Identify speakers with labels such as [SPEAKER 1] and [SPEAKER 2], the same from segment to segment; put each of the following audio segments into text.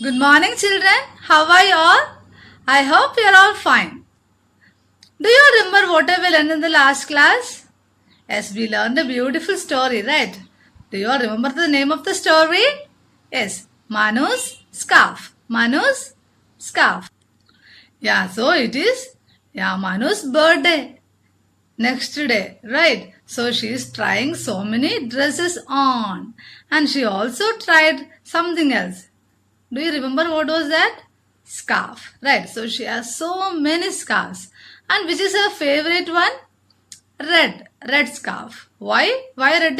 [SPEAKER 1] Good morning, children. How are you all? I hope you are all fine. Do you remember what we learned in the last class? Yes, we learned a beautiful story, right? Do you all remember the name of the story? Yes, Manu's scarf. Manu's scarf. Yeah, so it is Manu's birthday next day, right? So she is trying so many dresses on, and she also tried something else. Do you remember what was that? Scarf, right? So she has so many scarves. And which is her favorite one? Red scarf. Why? Why red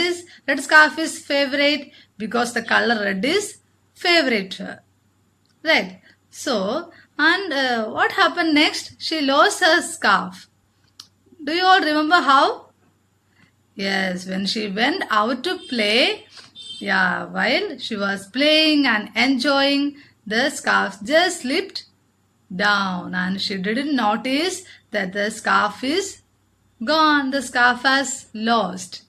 [SPEAKER 1] scarf is favorite? Because the color red is favorite to her. Right. So, and what happened next? She lost her scarf. Do you all remember how? Yes, when she went out to play, while she was playing and enjoying, the scarf just slipped down and she didn't notice that the scarf is gone. The scarf has lost.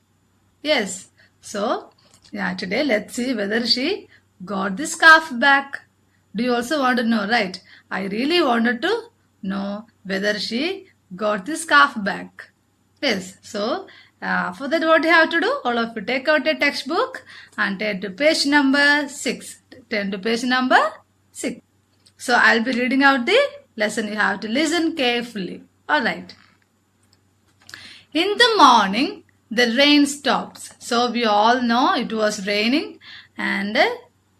[SPEAKER 1] Yes, so today let's see whether she got the scarf back. Do you also want to know, right? I really wanted to know whether she got the scarf back. Yes, so for that what you have to do? All of you take out a textbook and turn to page number 6. Turn to page number 6. So I'll be reading out the lesson. You have to listen carefully. Alright. In the morning, the rain stops. So we all know it was raining and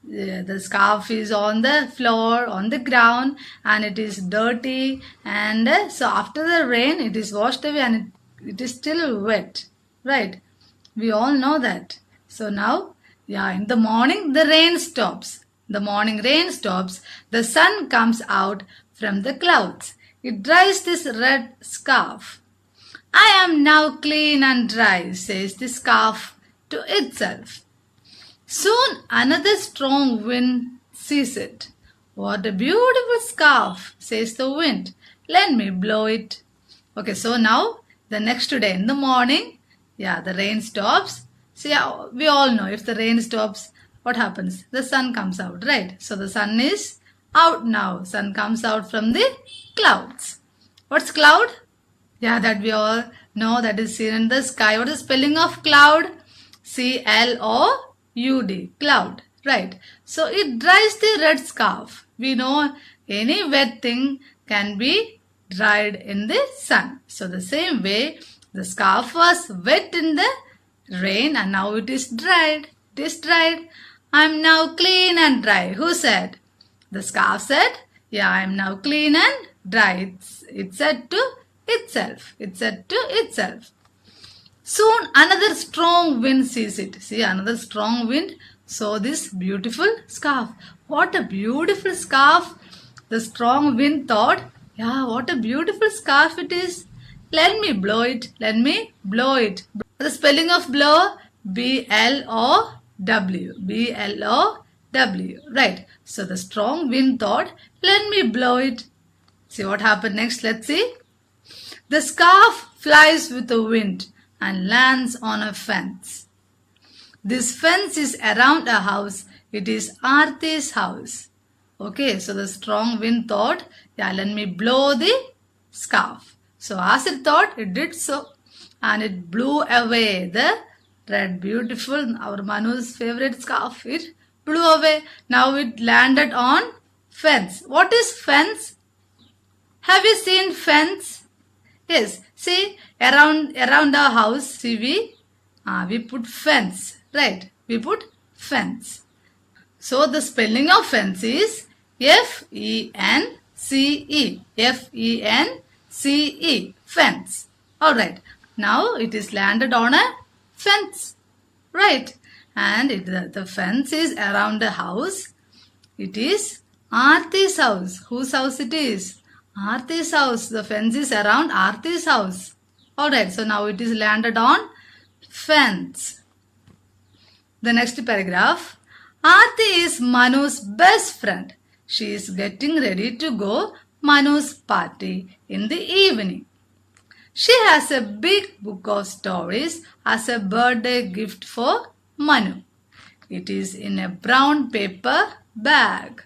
[SPEAKER 1] the scarf is on the floor, on the ground, and it is dirty. And so after the rain, it is washed away and it is still wet. Right? We all know that. So now, in the morning, the rain stops. The morning rain stops. The sun comes out from the clouds. It dries this red scarf. I am now clean and dry, says the scarf to itself. Soon another strong wind sees it. What a beautiful scarf, says the wind. Let me blow it. Okay, so now the next day in the morning, the rain stops. So we all know if the rain stops, what happens? The sun comes out, right? So the sun is out now. Sun comes out from the clouds. What's cloud? That we all know, that is seen in the sky. What is the spelling of cloud? C-L-O-U-D. Cloud. Right. So it dries the red scarf. We know any wet thing can be dried in the sun. So the same way, the scarf was wet in the rain and now it is dried. It is dried. I am now clean and dry. Who said? The scarf said, I am now clean and dry. It said to itself. It said to itself. Soon another strong wind sees it. See, another strong wind saw this beautiful scarf. What a beautiful scarf. The strong wind thought, what a beautiful scarf it is. Let me blow it. Let me blow it. The spelling of blow, B-L-O-W. B-L-O-W. Right. So the strong wind thought, let me blow it. See what happened next. Let's see. The scarf flies with the wind and lands on a fence. This fence is around a house. It is Aarti's house. Okay, so the strong wind thought, let me blow the scarf. So as it thought, it did so. And it blew away the red, beautiful, our Manu's favorite scarf. It blew away. Now it landed on fence. What is fence? Have you seen fence? Yes, see, around our house, see, we put fence, right? We put fence. So the spelling of fence is F-E-N-C-E. F-E-N-C-E. Fence. Alright. Now it is landed on a fence. Right. And the fence is around the house. It is Aarti's house. Whose house it is? Aarti's house. The fence is around Aarti's house. Alright. So now it is landed on fence. The next paragraph. Aarti is Manu's best friend. She is getting ready to go Manu's party in the evening. She has a big book of stories as a birthday gift for Manu. It is in a brown paper bag.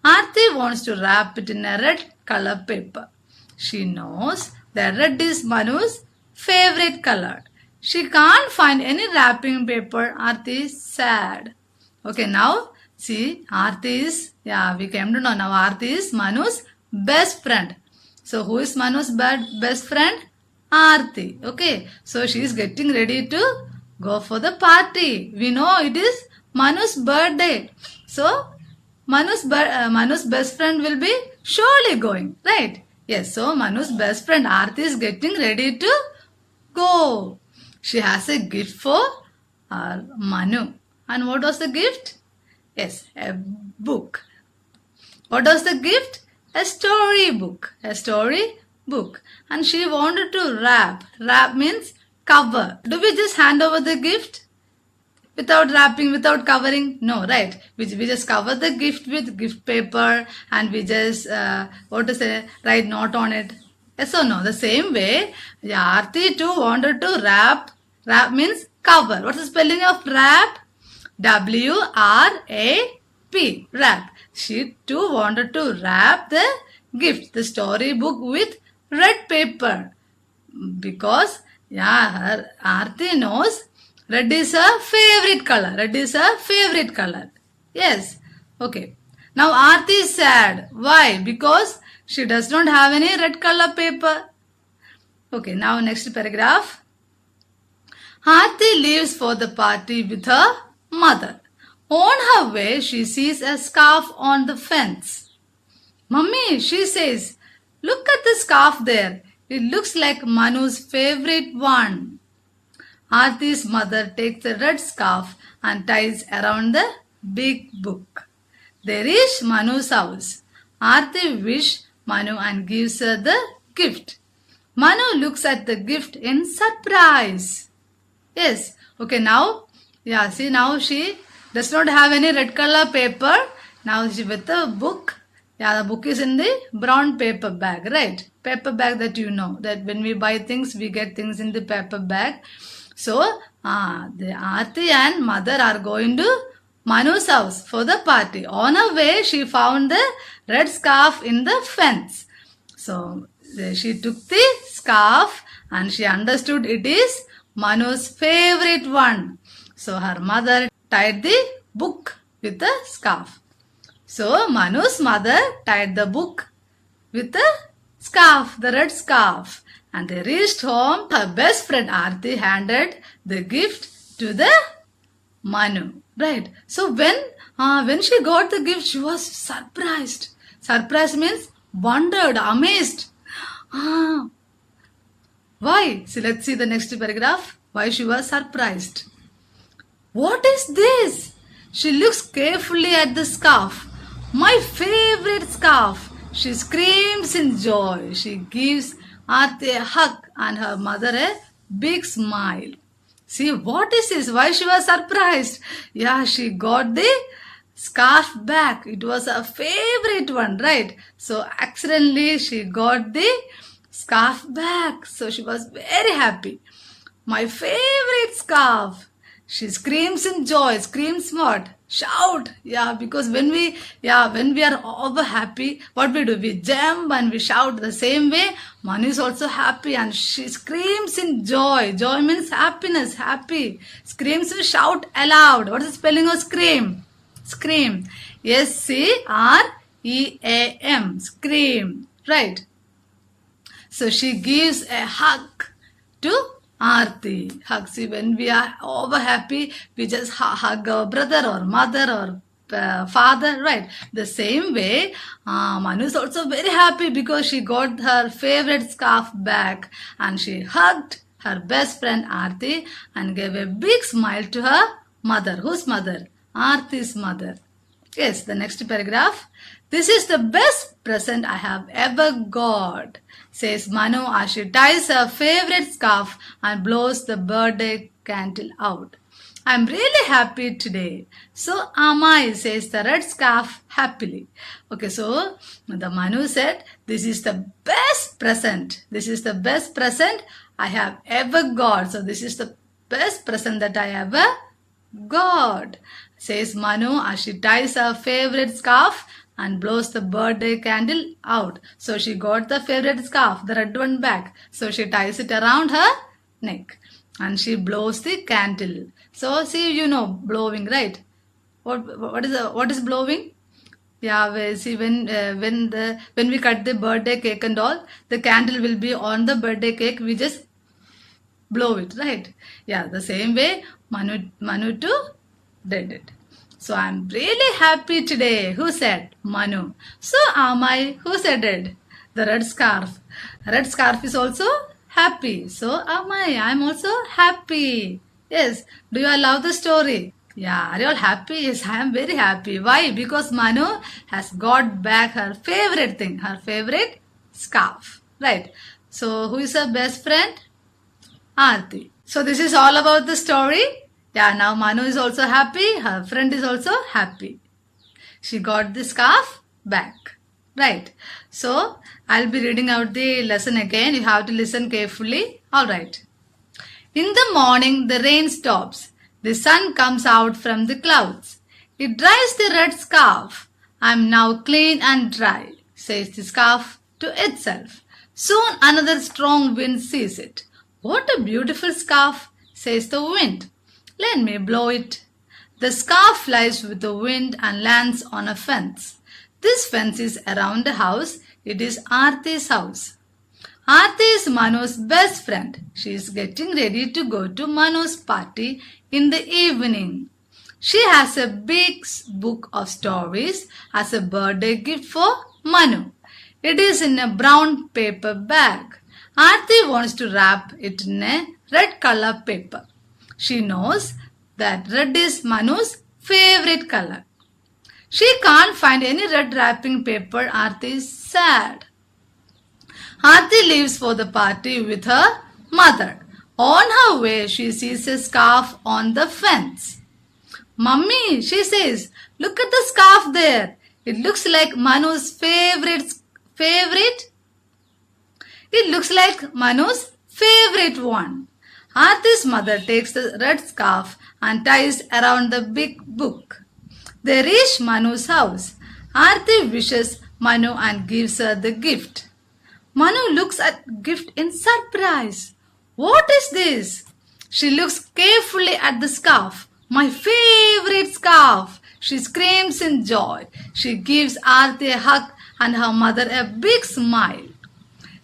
[SPEAKER 1] Aarti wants to wrap it in a red color paper. She knows that red is Manu's favorite color. She can't find any wrapping paper. Aarti is sad. Okay, now see, Aarti is, we came to know now Aarti is Manu's best friend. So who is Manu's best friend? Aarti. Okay, so she is getting ready to go for the party. We know it is Manu's birthday. So Manu's best friend will be surely going, right? Yes, so Manu's best friend Aarti is getting ready to go. She has a gift for Manu. And what was the gift? Yes, a book. What was the gift? A story book. A story book. And she wanted to wrap. Wrap means cover. Do we just hand over the gift? Without wrapping, without covering? No, right? We just cover the gift with gift paper and we just, write note on it. Yes or no? The same way, Aarti too wanted to wrap. Wrap means cover. What's the spelling of wrap? W-R-A-P. Wrap. She too wanted to wrap the gift, the storybook with red paper. Because, her Aarti knows red is her favorite color. Red is her favorite color. Yes. Okay. Now Aarti is sad. Why? Because she does not have any red color paper. Okay. Now next paragraph. Aarti leaves for the party with her mother. On her way, she sees a scarf on the fence. Mummy, she says, look at the scarf there. It looks like Manu's favorite one. Aarti's mother takes the red scarf and ties around the big book. They reach Manu's house. Aarti wishes Manu and gives her the gift. Manu looks at the gift in surprise. Yes. Okay, now, see, now she does not have any red color paper. Now she with the book. The book is in the brown paper bag, right? Paper bag that you know, that when we buy things, we get things in the paper bag. So, the Aarti and mother are going to Manu's house for the party. On her way, she found the red scarf in the fence. So, she took the scarf and she understood it is Manu's favorite one. So, her mother tied the book with the scarf. So, Manu's mother tied the book with the scarf, the red scarf. And they reached home. Her best friend Aarti handed the gift to the Manu. Right. So when she got the gift, she was surprised. Surprised means wondered, amazed. Why? So let's see the next paragraph. Why she was surprised. What is this? She looks carefully at the scarf. My favorite scarf. She screams in joy. She gives Aarti a hug and her mother a big smile. See, what is this? Why she was surprised? She got the scarf back. It was her favorite one, right? So accidentally she got the scarf back. So she was very happy. My favorite scarf. She screams in joy. Screams what? Shout. Because when we are over happy, what we do? We jump and we shout the same way. Manu is also happy and she screams in joy. Joy means happiness, happy. Screams to shout aloud. What is the spelling of scream? Scream. S-C-R-E-A-M. Scream. Right. So she gives a hug to Aarti. Hug. See, when we are over happy, we just hug our brother or mother or father, right? The same way, Manu is also very happy because she got her favorite scarf back and she hugged her best friend Aarti and gave a big smile to her mother. Whose mother? Aarti's mother. Yes, the next paragraph. This is the best present I have ever got, says Manu as she ties her favorite scarf and blows the birthday candle out. I'm really happy today. So am I, says the red scarf happily. Okay, so the Manu said, this is the best present. This is the best present I have ever got. So this is the best present that I ever got, says Manu as she ties her favorite scarf and blows the birthday candle out. So she got the favorite scarf, the red one back. So she ties it around her neck and she blows the candle. So see, blowing, right? What is blowing? Yeah, see when we cut the birthday cake and all, the candle will be on the birthday cake. We just blow it, right? Yeah, the same way Manu too did it. So I'm really happy today. Who said? Manu. So am I. Who said it? The red scarf. Red scarf is also happy. So am I. I'm also happy. Yes. Do you all love the story? Yeah. Are you all happy? Yes, I am very happy. Why? Because Manu has got back her favorite thing, her favorite scarf. Right. So who is her best friend? Aarti. So this is all about the story. Yeah, now Manu is also happy. Her friend is also happy. She got the scarf back. Right. So I'll be reading out the lesson again. You have to listen carefully. Alright. In the morning, the rain stops. The sun comes out from the clouds. It dries the red scarf. I'm now clean and dry, says the scarf to itself. Soon another strong wind sees it. What a beautiful scarf, says the wind. Let me blow it. The scarf flies with the wind and lands on a fence. This fence is around the house. It is Aarti's house. Aarti is Manu's best friend. She is getting ready to go to Manu's party in the evening. She has a big book of stories as a birthday gift for Manu. It is in a brown paper bag. Aarti wants to wrap it in a red color paper. She knows that red is Manu's favorite color. She can't find any red wrapping paper. Aarti is sad. Aarti leaves for the party with her mother. On her way, she sees a scarf on the fence. Mummy, she says, look at the scarf there. It looks like Manu's favorite. It looks like Manu's favorite one. Aarti's mother takes the red scarf and ties around the big book. They reach Manu's house. Aarti wishes Manu and gives her the gift. Manu looks at gift in surprise. What is this? She looks carefully at the scarf. My favorite scarf. She screams in joy. She gives Aarti a hug and her mother a big smile.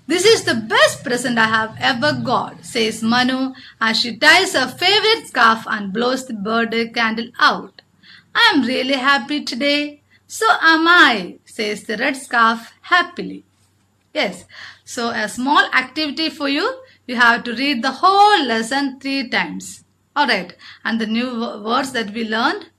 [SPEAKER 1] This is the best present I have ever got, says Manu as she ties her favorite scarf and blows the birthday candle out. I am really happy today. So am I, says the red scarf happily. Yes, so a small activity for you. You have to read the whole lesson 3 times. Alright, and the new words that we learned,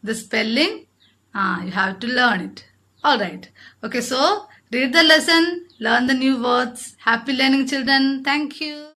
[SPEAKER 1] the spelling, you have to learn it. Alright, okay, so read the lesson, learn the new words. Happy learning, children. Thank you.